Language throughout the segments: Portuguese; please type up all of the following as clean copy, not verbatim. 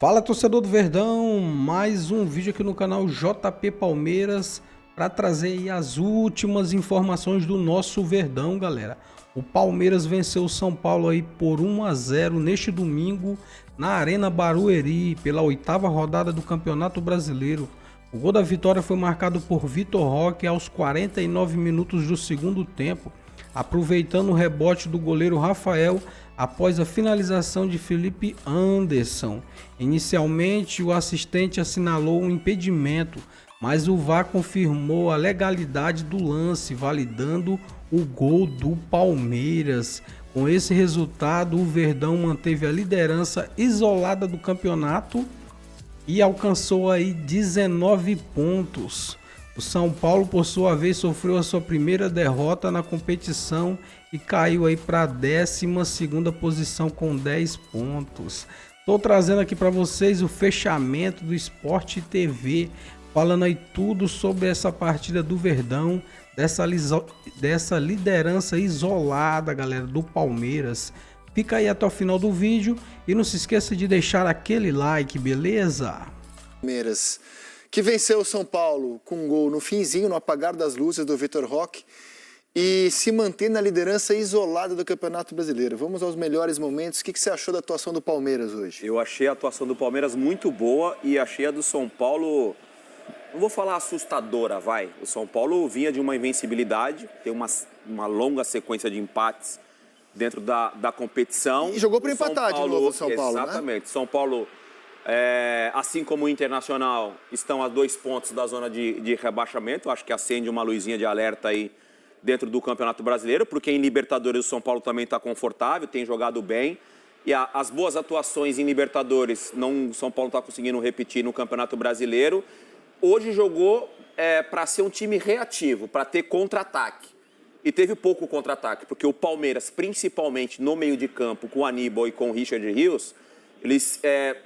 Fala, torcedor do Verdão, mais um vídeo aqui no canal JP Palmeiras para trazer aí as últimas informações do nosso Verdão, galera. O Palmeiras venceu o São Paulo aí por 1-0 neste domingo na Arena Barueri pela 8ª rodada do Campeonato Brasileiro. O gol da vitória foi marcado por Vitor Roque aos 49 minutos do segundo tempo, aproveitando o rebote do goleiro Rafael após a finalização de Felipe Anderson. Inicialmente, o assistente assinalou um impedimento, mas o VAR confirmou a legalidade do lance, validando o gol do Palmeiras. Com esse resultado, o Verdão manteve a liderança isolada do campeonato e alcançou aí 19 pontos. O São Paulo, por sua vez, sofreu a sua primeira derrota na competição e caiu aí para a 12ª posição com 10 pontos. Estou trazendo aqui para vocês o fechamento do Sport TV, falando aí tudo sobre essa partida do Verdão, dessa liderança isolada, galera, do Palmeiras. Fica aí até o final do vídeo e não se esqueça de deixar aquele like, beleza? Palmeiras, que venceu o São Paulo com um gol no finzinho, no apagar das luzes do Vitor Roque, e se mantém na liderança isolada do Campeonato Brasileiro. Vamos aos melhores momentos. O que você achou da atuação do Palmeiras hoje? Eu achei a atuação do Palmeiras muito boa e achei a do São Paulo, não vou falar assustadora, vai. O São Paulo vinha de uma invencibilidade, tem uma longa sequência de empates dentro da competição. E jogou para empatar de novo o São Paulo, exatamente. Né? São Paulo, assim como o Internacional, estão a 2 pontos da zona de rebaixamento. Acho que acende uma luzinha de alerta aí dentro do Campeonato Brasileiro, porque em Libertadores o São Paulo também está confortável, tem jogado bem. E as boas atuações em Libertadores, o São Paulo está conseguindo repetir no Campeonato Brasileiro. Hoje jogou para ser um time reativo, para ter contra-ataque. E teve pouco contra-ataque, porque o Palmeiras, principalmente no meio de campo, com o Aníbal e com o Richard Rios, eles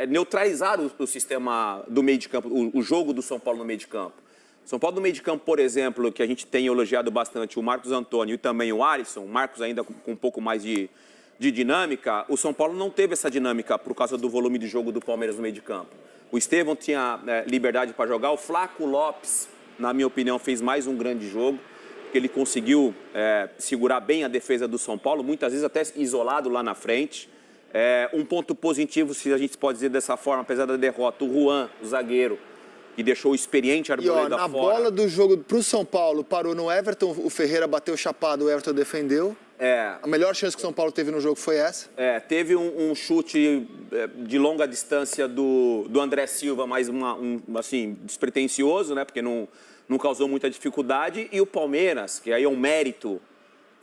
neutralizaram o sistema do meio de campo, o jogo do São Paulo no meio de campo. São Paulo no meio de campo, por exemplo, que a gente tem elogiado bastante, o Marcos Antônio e também o Alisson, o Marcos ainda com um pouco mais de dinâmica, o São Paulo não teve essa dinâmica por causa do volume de jogo do Palmeiras no meio de campo. O Estevão tinha liberdade para jogar, o Flaco Lopes, na minha opinião, fez mais um grande jogo, porque ele conseguiu segurar bem a defesa do São Paulo, muitas vezes até isolado lá na frente. Um ponto positivo, se a gente pode dizer dessa forma, apesar da derrota, o Juan, o zagueiro, que deixou o experiente Arboleda na fora. Bola do jogo para o São Paulo, parou no Everton, o Ferreira bateu chapado, o Everton defendeu. A melhor chance que o São Paulo teve no jogo foi essa? Teve um chute de longa distância do André Silva, mas assim, despretensioso, né? Porque não causou muita dificuldade. E o Palmeiras, que aí é um mérito,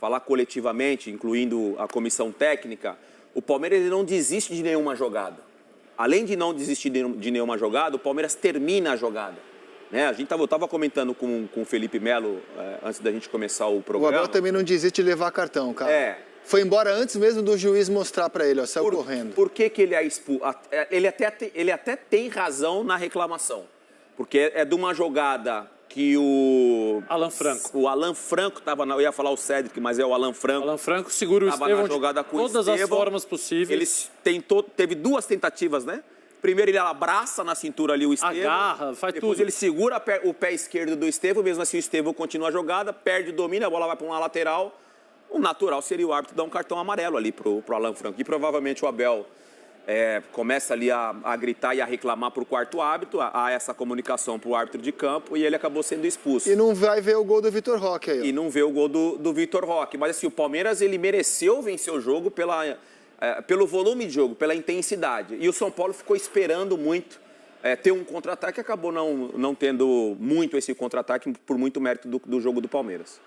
falar coletivamente, incluindo a comissão técnica, o Palmeiras ele não desiste de nenhuma jogada. Além de não desistir de nenhuma jogada, o Palmeiras termina a jogada. Né? Eu estava comentando com o Felipe Melo antes da gente começar o programa. O Abel também não desiste de levar cartão, cara. Foi embora antes mesmo do juiz mostrar para ele, saiu correndo. Por que ele é expulso? Ele até tem razão na reclamação. Porque é de uma jogada que o Alan Franco estava eu ia falar o Cédric, mas é o Alan Franco. Alan Franco segura o Estevão de todas as formas possíveis. Teve 2 tentativas, né? Primeiro ele abraça na cintura ali o Estevão. Agarra, faz depois tudo. Ele segura o pé esquerdo do Estevão, mesmo assim o Estevão continua a jogada, perde o domínio, a bola vai para uma lateral. O natural seria o árbitro dar um cartão amarelo ali pro Alan Franco. E provavelmente o Abel começa ali a gritar e a reclamar para o quarto árbitro, a essa comunicação para o árbitro de campo, e ele acabou sendo expulso. E não vai ver o gol do Vitor Roque aí. E não vê o gol do Vitor Roque. Mas assim, o Palmeiras ele mereceu vencer o jogo pelo volume de jogo, pela intensidade. E o São Paulo ficou esperando muito ter um contra-ataque, acabou não tendo muito esse contra-ataque por muito mérito do jogo do Palmeiras.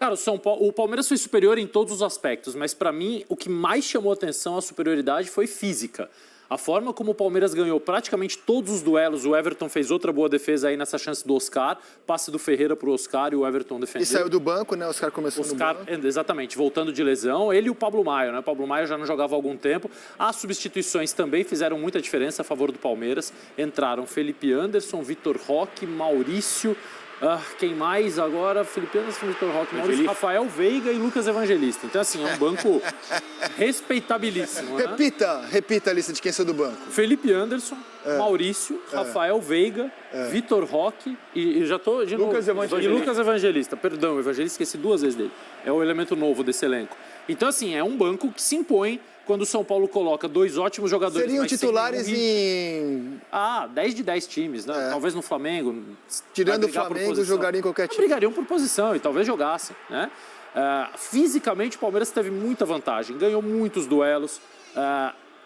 Cara, o Palmeiras foi superior em todos os aspectos, mas para mim o que mais chamou atenção a superioridade foi física. A forma como o Palmeiras ganhou praticamente todos os duelos, o Everton fez outra boa defesa aí nessa chance do Oscar, passe do Ferreira para o Oscar e o Everton defendeu. E saiu do banco, né? O Oscar começou no banco. Exatamente, voltando de lesão. Ele e o Pablo Maia, né? O Pablo Maia já não jogava há algum tempo. As substituições também fizeram muita diferença a favor do Palmeiras. Entraram Felipe Anderson, Vitor Roque, Maurício, Quem mais agora? Felipe Anderson, Vitor Roque, Maurício, Rafael Veiga e Lucas Evangelista. Então, assim, é um banco respeitabilíssimo. Né? Repita a lista de quem saiu do banco. Felipe Anderson, Maurício, Rafael Veiga, Vitor Roque e já tô de Lucas novo. Evangelista. E Lucas Evangelista. Perdão, Evangelista, esqueci 2 vezes dele. É o elemento novo desse elenco. Então, assim, é um banco que se impõe quando o São Paulo coloca 2 ótimos jogadores. Seriam titulares em... 10 de 10 times, né? Talvez no Flamengo. Tirando o Flamengo, jogariam em qualquer time. Brigariam por posição e talvez jogassem, né? Fisicamente, o Palmeiras teve muita vantagem. Ganhou muitos duelos.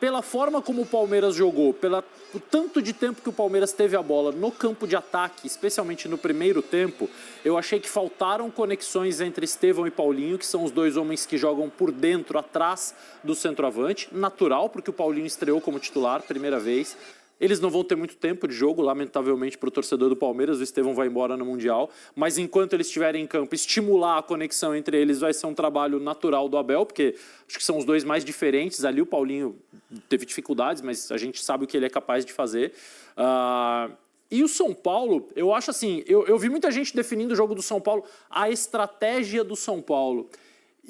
Pela forma como o Palmeiras jogou, pelo tanto de tempo que o Palmeiras teve a bola no campo de ataque, especialmente no primeiro tempo, eu achei que faltaram conexões entre Estevão e Paulinho, que são os 2 homens que jogam por dentro, atrás do centroavante. Natural, porque o Paulinho estreou como titular, primeira vez. Eles não vão ter muito tempo de jogo, lamentavelmente, para o torcedor do Palmeiras. O Estevão vai embora no Mundial. Mas enquanto eles estiverem em campo, estimular a conexão entre eles vai ser um trabalho natural do Abel, porque acho que são os 2 mais diferentes. Ali o Paulinho teve dificuldades, mas a gente sabe o que ele é capaz de fazer. E o São Paulo, eu acho assim, eu vi muita gente definindo o jogo do São Paulo, a estratégia do São Paulo.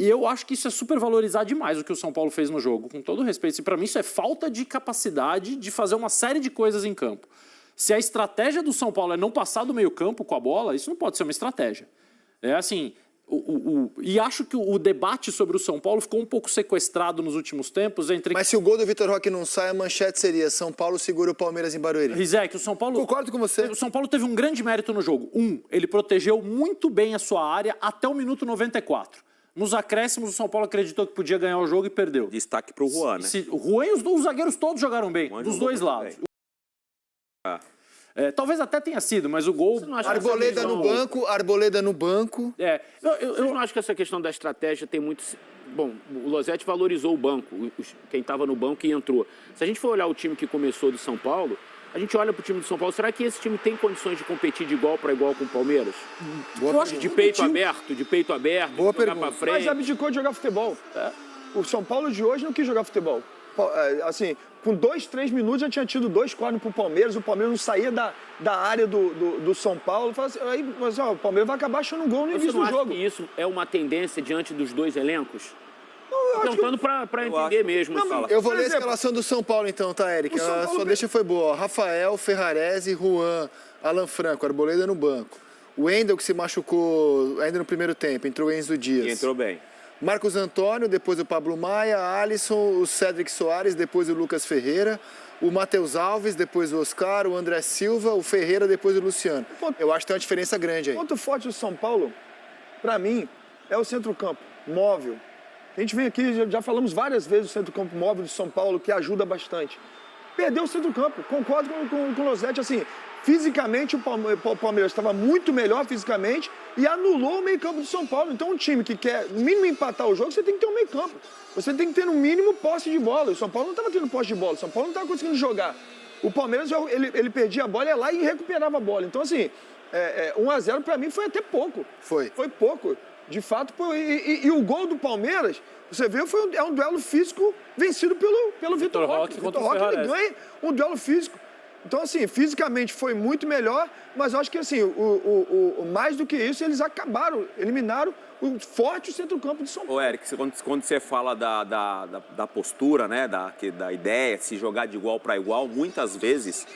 E eu acho que isso é supervalorizar demais o que o São Paulo fez no jogo, com todo respeito. E para mim isso é falta de capacidade de fazer uma série de coisas em campo. Se a estratégia do São Paulo é não passar do meio campo com a bola, isso não pode ser uma estratégia. É assim, e acho que o debate sobre o São Paulo ficou um pouco sequestrado nos últimos tempos. Mas se o gol do Vitor Roque não sai, a manchete seria São Paulo segura o Palmeiras em Barueri. Rizek, o São Paulo... Concordo com você. O São Paulo teve um grande mérito no jogo. Ele protegeu muito bem a sua área até o minuto 94. Nos acréscimos, o São Paulo acreditou que podia ganhar o jogo e perdeu. Destaque para o Juan, né? O Juan e os zagueiros todos jogaram bem, dos 2 lados. Talvez até tenha sido, mas o gol... Arboleda no banco, Arboleda no banco. Eu não acho que essa questão da estratégia tem muito... Bom, o Losetti valorizou o banco, quem estava no banco e entrou. Se a gente for olhar o time que começou do São Paulo, a gente olha para o time do São Paulo, será que esse time tem condições de competir de igual para igual com o Palmeiras? Eu acho que de peito aberto, Boa jogar pergunta. para frente. Mas abdicou de jogar futebol. O São Paulo de hoje não quis jogar futebol. Assim, com 2, 3 minutos já tinha tido 2 cornos pro Palmeiras, o Palmeiras não saía da área do São Paulo. Mas o Palmeiras vai acabar achando um gol no início do jogo. Você não acha que isso é uma tendência diante dos 2 elencos? Perguntando para entender mesmo. Eu vou ler a escalação do São Paulo então, tá, Eric? A sua deixa foi boa. Rafael, Ferrarese, Juan, Alan Franco, Arboleda no banco. O Wendel, que se machucou ainda no primeiro tempo, entrou o Enzo Dias. E entrou bem. Marcos Antônio, depois o Pablo Maia, Alisson, o Cédric Soares, depois o Lucas Ferreira, o Matheus Alves, depois o Oscar, o André Silva, o Ferreira, depois o Luciano. Eu acho que tem uma diferença grande aí. O ponto forte do São Paulo, para mim, é o centro-campo móvel. A gente vem aqui, já falamos várias vezes do centro-campo móvel de São Paulo, que ajuda bastante. Perdeu o centro-campo, concordo com o Losetti, assim, fisicamente o Palmeiras estava muito melhor fisicamente e anulou o meio-campo do São Paulo. Então um time que quer no mínimo empatar o jogo, você tem que ter um meio-campo. Você tem que ter no mínimo posse de bola. O São Paulo não estava tendo posse de bola, o São Paulo não estava conseguindo jogar. O Palmeiras, ele perdia a bola, ia lá e recuperava a bola. Então assim, 1-0 para mim foi até pouco. Foi pouco. De fato, e o gol do Palmeiras, você vê, é um duelo físico vencido pelo Vitor Roque. O Vitor Roque ele ganha um duelo físico. Então, assim, fisicamente foi muito melhor, mas eu acho que, assim, mais do que isso, eles eliminaram o forte centro-campo de São Paulo. Ô, Eric, quando você fala da postura, né, da ideia de se jogar de igual para igual, muitas vezes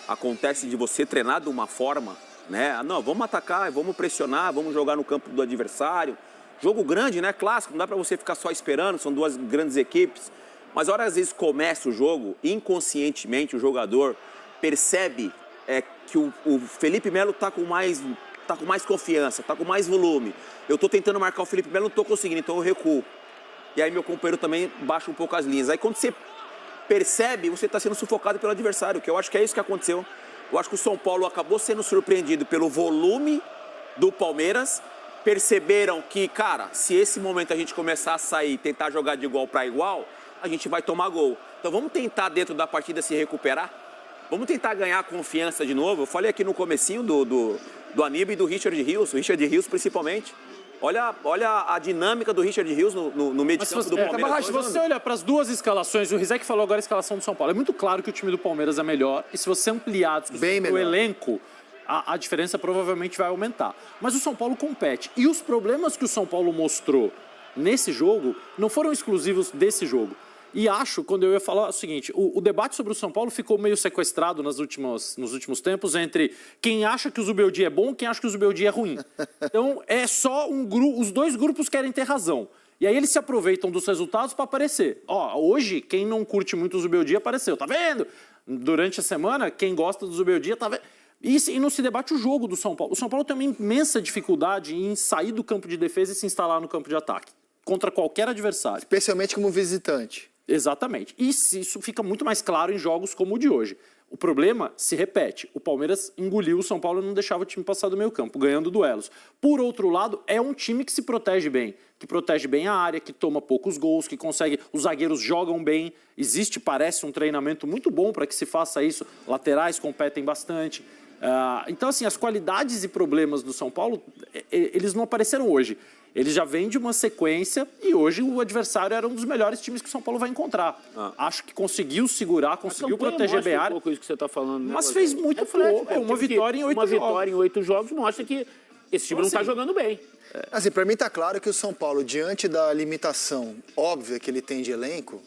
acontece de você treinar de uma forma, né? Não, vamos atacar, vamos pressionar, vamos jogar no campo do adversário. Jogo grande, né? Clássico, não dá para você ficar só esperando, são 2 grandes equipes. Mas a hora, às vezes, começa o jogo, inconscientemente o jogador percebe que o Felipe Melo tá com mais confiança, tá com mais volume. Eu tô tentando marcar o Felipe Melo, não tô conseguindo, então eu recuo. E aí meu companheiro também baixa um pouco as linhas. Aí quando você percebe, você está sendo sufocado pelo adversário, que eu acho que é isso que aconteceu. Eu acho que o São Paulo acabou sendo surpreendido pelo volume do Palmeiras. Perceberam que, cara, se esse momento a gente começar a sair e tentar jogar de igual para igual, a gente vai tomar gol. Então vamos tentar dentro da partida se recuperar. Vamos tentar ganhar confiança de novo. Eu falei aqui no comecinho do Aníbal e do Richard Rios, o Richard Rios principalmente. Olha a dinâmica do Richard Rios no meio de campo do Palmeiras. Se você olhar para as 2 escalações, o Rizek falou agora a escalação do São Paulo. É muito claro que o time do Palmeiras é melhor. E se você ampliar o elenco, a diferença provavelmente vai aumentar. Mas o São Paulo compete. E os problemas que o São Paulo mostrou nesse jogo não foram exclusivos desse jogo. E acho, quando eu ia falar o seguinte, o debate sobre o São Paulo ficou meio sequestrado nos últimos tempos entre quem acha que o Zubeldia é bom e quem acha que o Zubeldia é ruim. Então, é só os dois grupos querem ter razão. E aí eles se aproveitam dos resultados para aparecer. Hoje, quem não curte muito o Zubeldia apareceu, tá vendo? Durante a semana, quem gosta do Zubeldia tá vendo. E não se debate o jogo do São Paulo. O São Paulo tem uma imensa dificuldade em sair do campo de defesa e se instalar no campo de ataque, contra qualquer adversário. Especialmente como visitante. Exatamente. E isso fica muito mais claro em jogos como o de hoje. O problema se repete. O Palmeiras engoliu o São Paulo e não deixava o time passar do meio campo, ganhando duelos. Por outro lado, é um time que se protege bem, que protege bem a área, que toma poucos gols, que consegue... Os zagueiros jogam bem. Existe, parece, um treinamento muito bom para que se faça isso. Laterais competem bastante. Então, assim, as qualidades e problemas do São Paulo, eles não apareceram hoje. Ele já vem de uma sequência e hoje o adversário era um dos melhores times que o São Paulo vai encontrar. Acho que conseguiu segurar, conseguiu proteger bem a área. Um pouco isso que você está falando, né, mas fez muito pouco. Uma vitória em 8 jogos. Uma vitória em 8 jogos mostra que esse time não está jogando bem. Assim, para mim está claro que o São Paulo, diante da limitação óbvia que ele tem de elenco,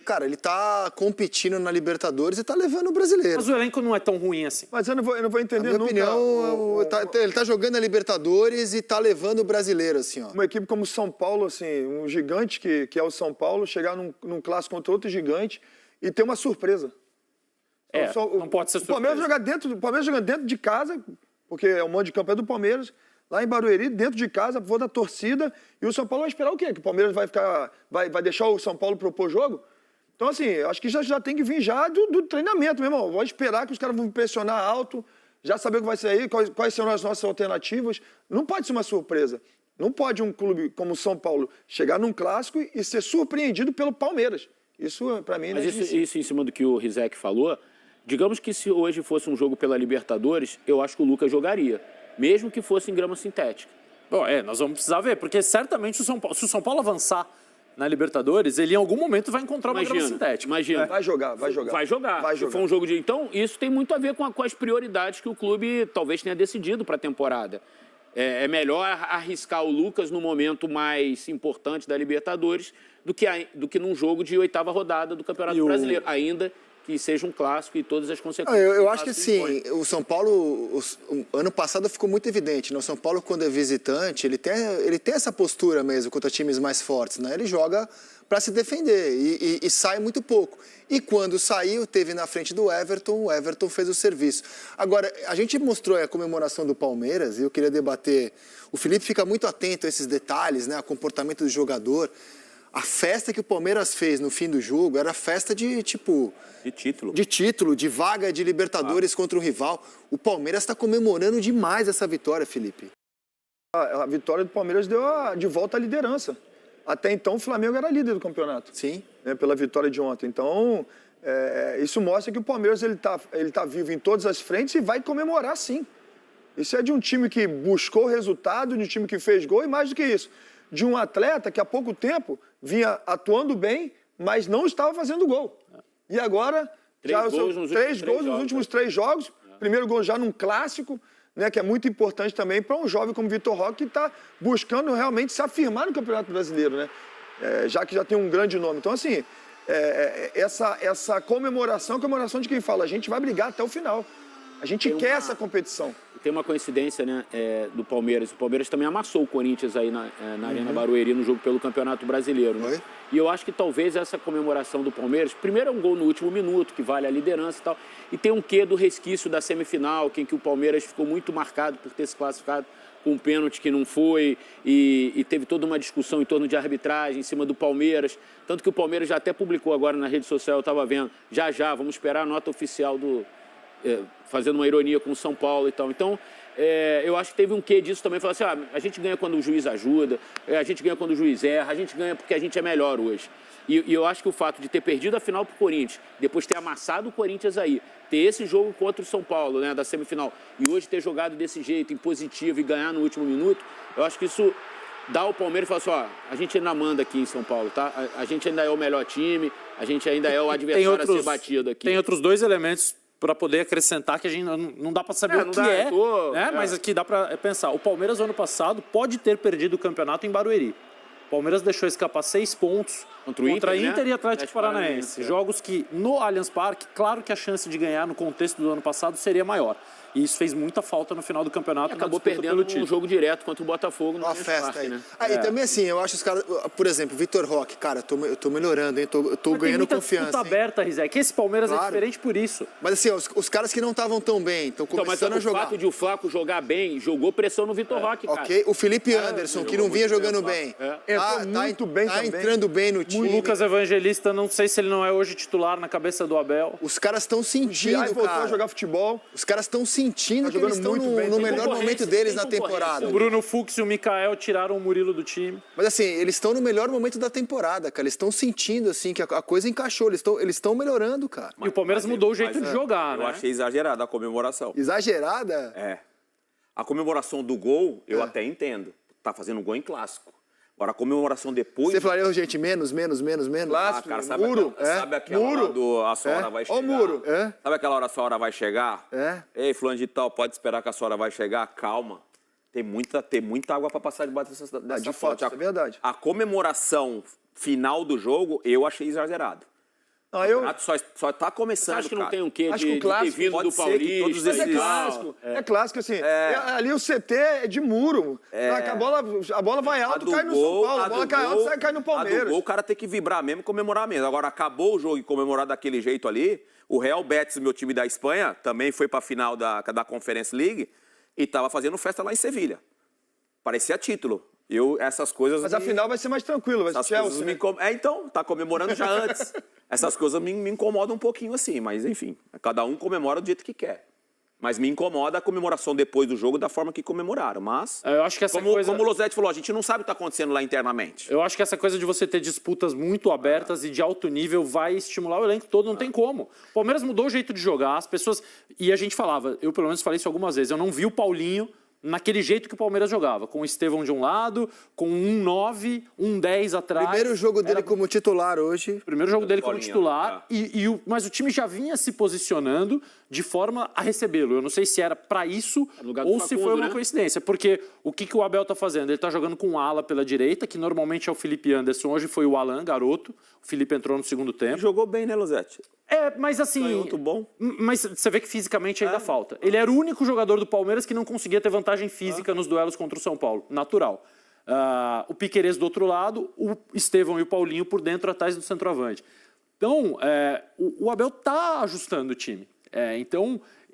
cara, ele tá competindo na Libertadores e tá levando o brasileiro. Mas o elenco não é tão ruim assim. Mas eu não vou entender nunca. Na minha opinião, ele tá jogando a Libertadores e tá levando o brasileiro, assim, ó. Uma equipe como o São Paulo, assim, um gigante que é o São Paulo, chegar num clássico contra outro gigante e ter uma surpresa. Não pode ser surpresa. O Palmeiras jogando dentro de casa, porque é o mando de campo é do Palmeiras, lá em Barueri, dentro de casa, vou da torcida, e o São Paulo vai esperar o quê? Que o Palmeiras vai deixar o São Paulo propor jogo? Então, assim, acho que já tem que vir já do treinamento, meu irmão. Vou esperar que os caras vão pressionar alto, já saber o que vai ser aí, quais serão as nossas alternativas. Não pode ser uma surpresa. Não pode um clube como o São Paulo chegar num clássico e ser surpreendido pelo Palmeiras. Isso, para mim, não é isso em cima do que o Rizek falou, digamos que se hoje fosse um jogo pela Libertadores, eu acho que o Lucas jogaria, mesmo que fosse em grama sintética. Bom, nós vamos precisar ver, porque certamente se o São Paulo avançar na Libertadores, ele em algum momento vai encontrar uma grama sintética. Imagina. Vai jogar. Se for um jogo de... Então, isso tem muito a ver com as prioridades que o clube talvez tenha decidido para a temporada. É melhor arriscar o Lucas no momento mais importante da Libertadores do que num jogo de 8ª rodada do Campeonato Brasileiro, ainda que seja um clássico e todas as consequências. Eu acho que assim, o São Paulo, o ano passado ficou muito evidente, né? O São Paulo, quando é visitante, ele tem essa postura mesmo contra times mais fortes, né? Ele joga para se defender e sai muito pouco. E quando saiu, teve na frente do Everton, o Everton fez o serviço. Agora, a gente mostrou a comemoração do Palmeiras e eu queria debater. O Felipe fica muito atento a esses detalhes, né? O comportamento do jogador. A festa que o Palmeiras fez no fim do jogo era festa de título. De título, de vaga de Libertadores contra o rival. O Palmeiras está comemorando demais essa vitória, Felipe. A vitória do Palmeiras deu de volta à liderança. Até então o Flamengo era líder do campeonato. Sim. Né, pela vitória de ontem. Então, isso mostra que o Palmeiras ele tá vivo em todas as frentes e vai comemorar sim. Isso é de um time que buscou resultado, de um time que fez gol e mais do que isso. De um atleta que há pouco tempo vinha atuando bem, mas não estava fazendo gol. E agora, três gols nos últimos 3 jogos. Primeiro gol já num clássico, né, que é muito importante também para um jovem como Vitor Roque, que está buscando realmente se afirmar no Campeonato Brasileiro, né? Já que já tem um grande nome. Então, assim, essa comemoração de quem fala, a gente vai brigar até o final. A gente quer essa competição. Tem uma coincidência, né, do Palmeiras. O Palmeiras também amassou o Corinthians aí na Arena Barueri no jogo pelo Campeonato Brasileiro. Né? E eu acho que talvez essa comemoração do Palmeiras, primeiro é um gol no último minuto, que vale a liderança e tal, e tem um quê do resquício da semifinal, em que o Palmeiras ficou muito marcado por ter se classificado com um pênalti que não foi, e teve toda uma discussão em torno de arbitragem em cima do Palmeiras, tanto que o Palmeiras já até publicou agora na rede social, eu estava vendo, já, vamos esperar a nota oficial fazendo uma ironia com o São Paulo e tal. Então, eu acho que teve um quê disso também. Falar assim, a gente ganha quando o juiz ajuda, a gente ganha quando o juiz erra, a gente ganha porque a gente é melhor hoje. E eu acho que o fato de ter perdido a final pro Corinthians, depois ter amassado o Corinthians aí, ter esse jogo contra o São Paulo, né, da semifinal, e hoje ter jogado desse jeito, impositivo, e ganhar no último minuto, eu acho que isso dá ao Palmeiras e fala assim, a gente ainda manda aqui em São Paulo, tá? A gente ainda é o melhor time, a gente ainda é o adversário a ser batido aqui. Tem outros 2 elementos para poder acrescentar que a gente não dá para saber o que mas aqui dá para pensar. O Palmeiras, ano passado, pode ter perdido o campeonato em Barueri. O Palmeiras deixou escapar 6 pontos contra Inter e Atlético Paranaense. Jogos que, no Allianz Parque, claro que a chance de ganhar no contexto do ano passado seria maior. E isso fez muita falta no final do campeonato. E acabou perdendo um jogo direto contra o Botafogo. Uma festa aí. Né? E também assim, eu acho os caras... Por exemplo, Vitor Roque, cara, eu tô melhorando, hein? Eu tô ganhando confiança. Disputa aberta, Rizé. Que esse Palmeiras é diferente por isso. Mas assim, os caras que não estavam tão bem, estão começando a jogar. O fato de o Flaco jogar bem, jogou pressão no Vitor Roque, cara. Ok, o Felipe Anderson, que não vinha jogando bem. Muito bem tá também. entrando bem no time. O Lucas Evangelista, não sei se ele não é hoje titular na cabeça do Abel. Os caras estão sentindo, cara. voltou a jogar futebol. Os caras estão sentindo que eles estão no melhor momento deles na temporada. O Bruno Fux e o Mikael tiraram o Murilo do time. Mas assim, eles estão no melhor momento da temporada, cara. Eles estão sentindo, assim, que a coisa encaixou. Eles estão melhorando, cara. E o Palmeiras mudou o jeito de jogar, né? Eu achei exagerada a comemoração. Exagerada? É. A comemoração do gol, eu até entendo. Tá fazendo um gol em clássico. Agora, a comemoração depois... Você falaria, gente, menos? Clássico, cara, sabe muro. Sabe aquela hora do a sua hora vai chegar? Ó o muro. Sabe aquela hora a sua hora vai chegar? Ei, fulano de tal, pode esperar que a sua hora vai chegar? Calma. Tem muita água para passar debaixo dessa De fato, isso é verdade. A comemoração final do jogo, eu achei exagerado. Não, O campeonato só tá começando, Acho que não cara. tem um quê Acho que o de clássico ter vindo pode do ser que Paulista. todos Mas esses- é clássico. É clássico, assim. Ali o CT é de muro. A bola vai alto, cai no São Paulo. A bola cai alto, cai no A do Palmeiras. gol, o cara tem que vibrar mesmo e comemorar mesmo. Agora, acabou o jogo e comemorar daquele jeito ali. O Real Betis, meu time da Espanha, também foi pra final da Conference League e tava fazendo festa lá em Sevilha. Parecia título. Essas coisas... Mas a final vai ser mais tranquilo, vai ser Essas coisas Chelsea. me Né? então, tá comemorando já antes. Essas coisas me incomodam um pouquinho assim, mas enfim, cada um comemora do jeito que quer. Mas me incomoda a comemoração depois do jogo da forma que comemoraram, mas... Eu acho que essa como, coisa... como o Losetti falou, a gente não sabe o que tá acontecendo lá internamente. Eu acho que essa coisa de você ter disputas muito abertas e de alto nível vai estimular o elenco todo, não tem como. O Palmeiras mudou o jeito de jogar, as pessoas... E a gente falava, eu pelo menos falei isso algumas vezes, eu não vi o Paulinho naquele jeito que o Palmeiras jogava, com o Estevão de um lado, com um 9, um 10 atrás. Primeiro jogo dele como titular hoje. Primeiro jogo dele como Paulinho, titular, mas o time já vinha se posicionando de forma a recebê-lo. Eu não sei se era para isso lugar do ou se Facundo, foi uma né? coincidência, porque o que o Abel tá fazendo? Ele tá jogando com o ala pela direita, que normalmente é o Felipe Anderson, hoje foi o Alan, garoto. O Felipe entrou no segundo tempo. Jogou bem, né, Losetti? Mas assim... Muito bom. Mas você vê que fisicamente ainda falta. Ele era o único jogador do Palmeiras que não conseguia ter vantagem física nos duelos contra o São Paulo. Natural. O Piquerez do outro lado, o Estevão e o Paulinho por dentro, atrás do centroavante. Então, o Abel tá ajustando o time.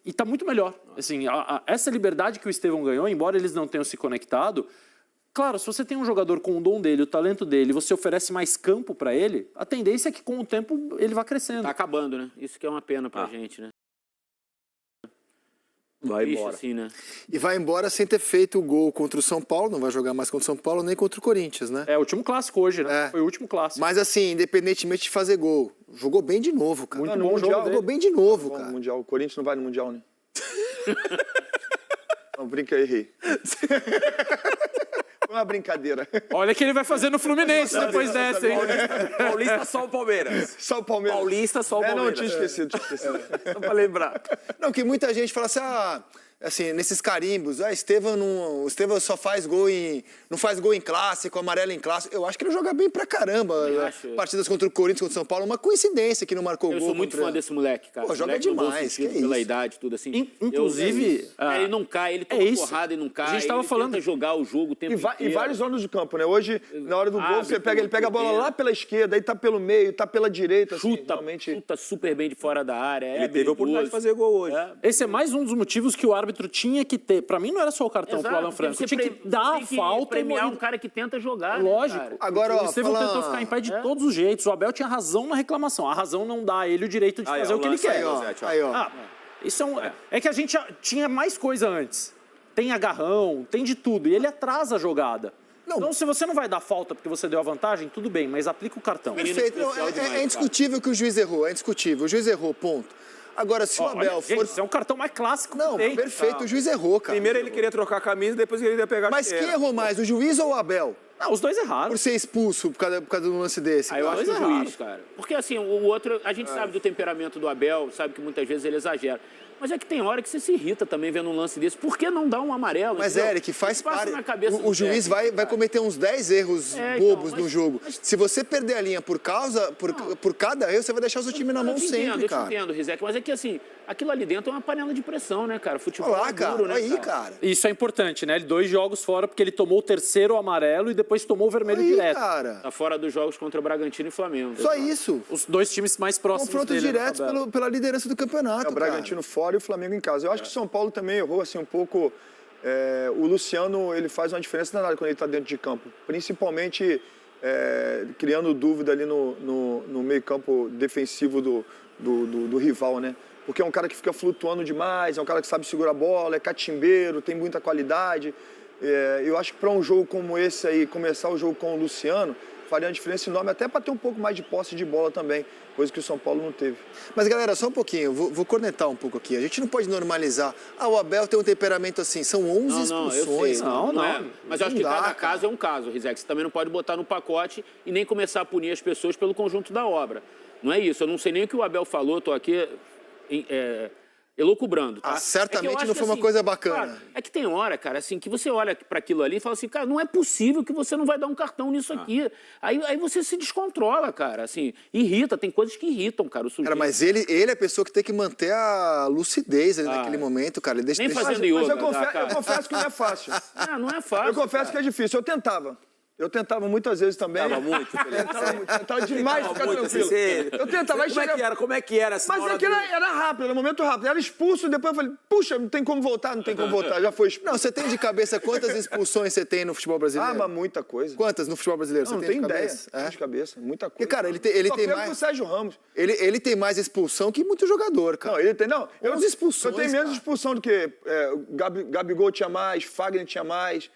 E tá muito melhor. Assim, essa liberdade que o Estevão ganhou, embora eles não tenham se conectado... Claro, se você tem um jogador com o dom dele, o talento dele, você oferece mais campo para ele, a tendência é que com o tempo ele vá crescendo. Tá acabando, né? Isso que é uma pena pra gente, né? Vai Triste, embora. assim, né? E vai embora sem ter feito o gol contra o São Paulo. Não vai jogar mais contra o São Paulo, nem contra o Corinthians, né? É o último clássico hoje, né? Foi o último clássico. Mas assim, independentemente de fazer gol, jogou bem de novo, cara. Muito no bom Mundial, jogo Jogou dele. bem de novo, Vamos cara. no Mundial. O Corinthians não vai no Mundial, né? Não, brinca aí, errei. Foi uma brincadeira. Olha que ele vai fazer no Fluminense depois dessa, hein? Paulista só o Palmeiras. Só o Palmeiras. Paulista só o Não, Palmeiras. tinha esquecido. Só pra lembrar. Não, que muita gente fala assim, nesses carimbos, o Estevão só faz gol não faz gol em clássico, amarelo em clássico. Eu acho que ele joga bem pra caramba. acho. Partidas contra o Corinthians, contra o São Paulo, uma coincidência que não marcou Eu gol. sou muito contra- fã desse moleque, cara. Pô, joga Moleque no bom demais, sentido, que pela isso. idade, tudo assim. Inclusive, ele não cai, ele toma isso. porrada e não cai. A gente tava ele falando- tenta jogar o jogo o tempo E inteiro. vários ângulos do campo, né? Hoje, na hora do gol, Abre ele pega a bola lá pela esquerda, aí tá pelo meio, tá pela direita. Assim, realmente... Chuta super bem de fora da área. Ele teve a oportunidade de fazer gol hoje. esse é mais um dos motivos que o árbitro tinha que ter. Pra mim não era só o cartão pro Alan Franco. Tinha que dar a falta e premiar um morir. cara que tenta jogar. Lógico. Né, cara? Agora, O ó, Estevão fala- tentou ficar em pé de todos os jeitos. O Abel tinha razão na reclamação. A razão não dá a ele o direito de Aí, fazer ó, o que ele lance quer. aí, ó. Aí, ó. Isso é que a gente tinha mais coisa antes. Tem agarrão, tem de tudo. E ele atrasa a jogada. Então, se você não vai dar falta porque você deu a vantagem, tudo bem, mas aplica o cartão. Perfeito. Não, especial demais, é indiscutível que o juiz errou, é indiscutível. O juiz errou, ponto. Agora, se o Abel Olha, for... gente, isso é um cartão mais clássico que Não, tem. perfeito, o juiz errou, cara. Primeiro ele queria trocar a camisa, depois ele ia pegar a Mas quem chuteira. errou mais, o juiz ou o Abel? Não, os dois erraram. Por ser expulso por causa de um lance desse? Aí eu acho dois que o juiz, errados. cara. Porque assim, o outro, a gente sabe do temperamento do Abel, sabe que muitas vezes ele exagera. Mas é que tem hora que você se irrita também vendo um lance desse. Por que não dar um amarelo? Mas, entendeu? Eric, faz Passa parte. na cabeça O do juiz técnico, vai cometer uns 10 erros bobos então, no jogo. Se você perder a linha por cada erro, você vai deixar o seu time na mão sempre, eu cara. te entendo, Rizek. Mas é que assim, aquilo ali dentro é uma panela de pressão, né, cara? Futebol Olha lá, é cara. duro, né, Aí, cara. Isso é importante, né? Ele 2 jogos fora, porque ele tomou o terceiro amarelo e depois tomou o vermelho Aí, direto. cara. Tá fora dos jogos contra o Bragantino e Flamengo. Só isso. Os 2 times mais próximos Confrontos dele na diretos tabela. pela liderança do campeonato, É o Bragantino fora e o Flamengo em casa. Eu acho que o São Paulo também errou assim, um pouco. O Luciano ele faz uma diferença danada quando ele está dentro de campo. Principalmente criando dúvida ali no meio campo defensivo do rival, né? Porque é um cara que fica flutuando demais, é um cara que sabe segurar a bola, é catimbeiro, tem muita qualidade. Eu acho que para um jogo como esse aí, começar o jogo com o Luciano, faria uma diferença enorme, até para ter um pouco mais de posse de bola também, coisa que o São Paulo não teve. Mas, galera, só um pouquinho, vou cornetar um pouco aqui. A gente não pode normalizar. O Abel tem um temperamento assim, são 11 expulsões. Não é. Mas eu acho que Não dá, cada cara. caso é um caso, Rizek. Você também não pode botar no pacote e nem começar a punir as pessoas pelo conjunto da obra. Não é isso. Eu não sei nem o que o Abel falou, estou aqui elucubrando, tá? Certamente É que eu acho não foi uma coisa bacana. Cara, é que tem hora, cara, assim, que você olha para aquilo ali e fala assim, cara, não é possível que você não vai dar um cartão nisso aqui. Aí você se descontrola, cara, assim, irrita, tem coisas que irritam, cara, o sujeito. Cara, mas ele é a pessoa que tem que manter a lucidez ali naquele momento, cara. Ele deixa, Nem deixa- fazendo Mas yoga, eu confesso que não é fácil. não é fácil. Eu confesso que é difícil. Eu tentava muitas vezes também. Tava muito, Felipe. Tentava demais Tava ficar muito, tranquilo. você- Eu tentava, mas Como é que era essa Mas é que era rápido, era um momento rápido. Era expulso, depois eu falei, puxa, não tem como voltar, já foi expulso. Não, você tem de cabeça quantas expulsões você tem no futebol brasileiro? Mas muita coisa. Quantas no futebol brasileiro? Não você tem de ideia. cabeça? Tem de cabeça, muita coisa. Porque, cara, ele Só tem pego mais... pro Sérgio Ramos. Ele tem mais expulsão que muito jogador, cara. Não, ele tem. Não, eu 11 expulsões, tenho menos cara. expulsão do que Gabigol tinha mais, Fagner tinha mais.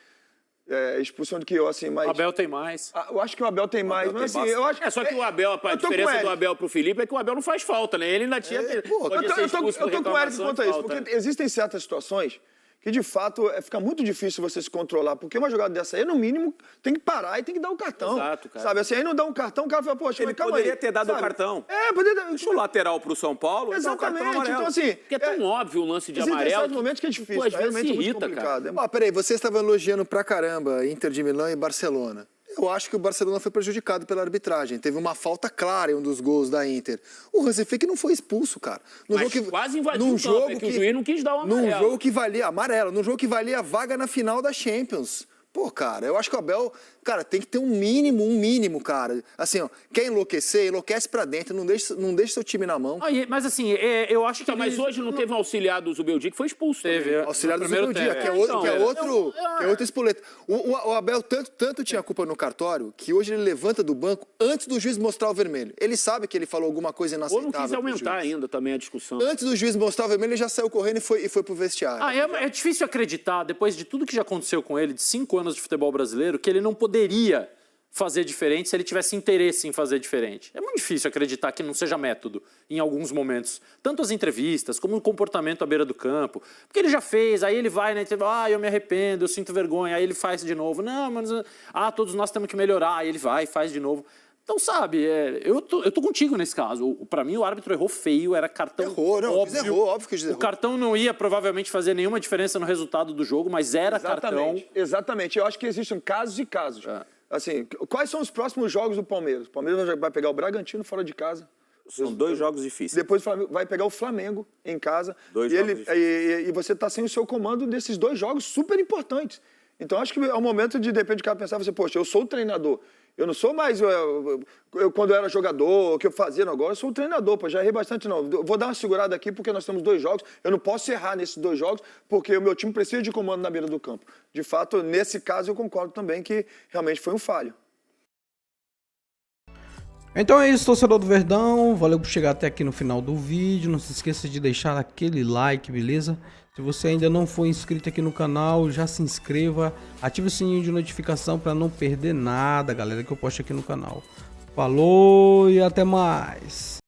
Expulsão do que eu, assim, mas. O Abel tem mais. Eu acho que o Abel tem mais, mas assim, eu acho. É só que o Abel, a eu tô com diferença o do Eric. Abel pro Felipe é que o Abel não faz falta, né? Ele ainda tinha. Pode ser expulso por Eu tô com o Eric reclamação quanto a de isso, falta. porque existem certas situações que, de fato, fica muito difícil você se controlar, porque uma jogada dessa aí, no mínimo, tem que parar e tem que dar o cartão. Exato, cara. Sabe, assim, aí não dá um cartão, o cara fala, poxa, Ele mas calma poderia aí. ter dado o sabe? cartão. Poderia dar. Deixa o lateral pro São Paulo e dá o cartão Exatamente, amarelo. então assim... Porque é tão óbvio o lance de existem amarelo. certos momentos que é difícil, Pô, às vezes realmente se é muito irrita, cara. complicado. Peraí, você estava elogiando pra caramba Inter de Milão e Barcelona. Eu acho que o Barcelona foi prejudicado pela arbitragem. Teve uma falta clara em um dos gols da Inter. O Hansi Flick não foi expulso, cara. Mas quase invadiu o campo, é que o juiz não quis dar o amarelo. Num jogo que valia amarelo, num jogo que valia a vaga na final da Champions. Pô, cara, eu acho que o Abel, cara, tem que ter um mínimo, cara. Assim, ó, quer enlouquecer, enlouquece pra dentro, não deixa seu time na mão. Mas assim, eu acho que... Então, mas hoje não teve um auxiliar do Zubeldia que foi expulso. Teve. também. Auxiliar do primeiro segundo dia, tempo. que é outro espoleta. O Abel tanto tinha culpa no cartório que hoje ele levanta do banco antes do juiz mostrar o vermelho. Ele sabe que ele falou alguma coisa Ou inaceitável. não quis pro aumentar juiz. ainda também a discussão. Antes do juiz mostrar o vermelho, ele já saiu correndo e foi pro vestiário. É difícil acreditar, depois de tudo que já aconteceu com ele, de 5 anos de futebol brasileiro, que ele não poderia fazer diferente se ele tivesse interesse em fazer diferente. É muito difícil acreditar que não seja método em alguns momentos. Tanto as entrevistas, como o comportamento à beira do campo. Porque ele já fez, aí ele vai, né? Eu me arrependo, eu sinto vergonha. Aí ele faz de novo. Não, mas... todos nós temos que melhorar. Aí ele vai e faz de novo. Então, sabe, eu tô contigo nesse caso. Pra mim, o árbitro errou feio, era cartão Óbvio que o juiz errou. O cartão não ia provavelmente fazer nenhuma diferença no resultado do jogo, mas era cartão. Exatamente. Eu acho que existem casos e casos. Assim, quais são os próximos jogos do Palmeiras? O Palmeiras vai pegar o Bragantino fora de casa. São 2 jogos difíceis. Depois vai pegar o Flamengo em casa. E você está sem o seu comando desses 2 jogos super importantes. Então, acho que é o momento de repente, o cara pensar, poxa, eu sou o treinador. Eu não sou mais quando eu era jogador, o que eu fazia agora, eu sou o treinador, já errei bastante não. Eu vou dar uma segurada aqui porque nós temos 2 jogos, eu não posso errar nesses 2 jogos porque o meu time precisa de comando na beira do campo. De fato, nesse caso eu concordo também que realmente foi um falho. Então é isso, torcedor do Verdão, valeu por chegar até aqui no final do vídeo, não se esqueça de deixar aquele like, beleza? Se você ainda não for inscrito aqui no canal, já se inscreva, ative o sininho de notificação para não perder nada, galera, que eu posto aqui no canal. Falou e até mais!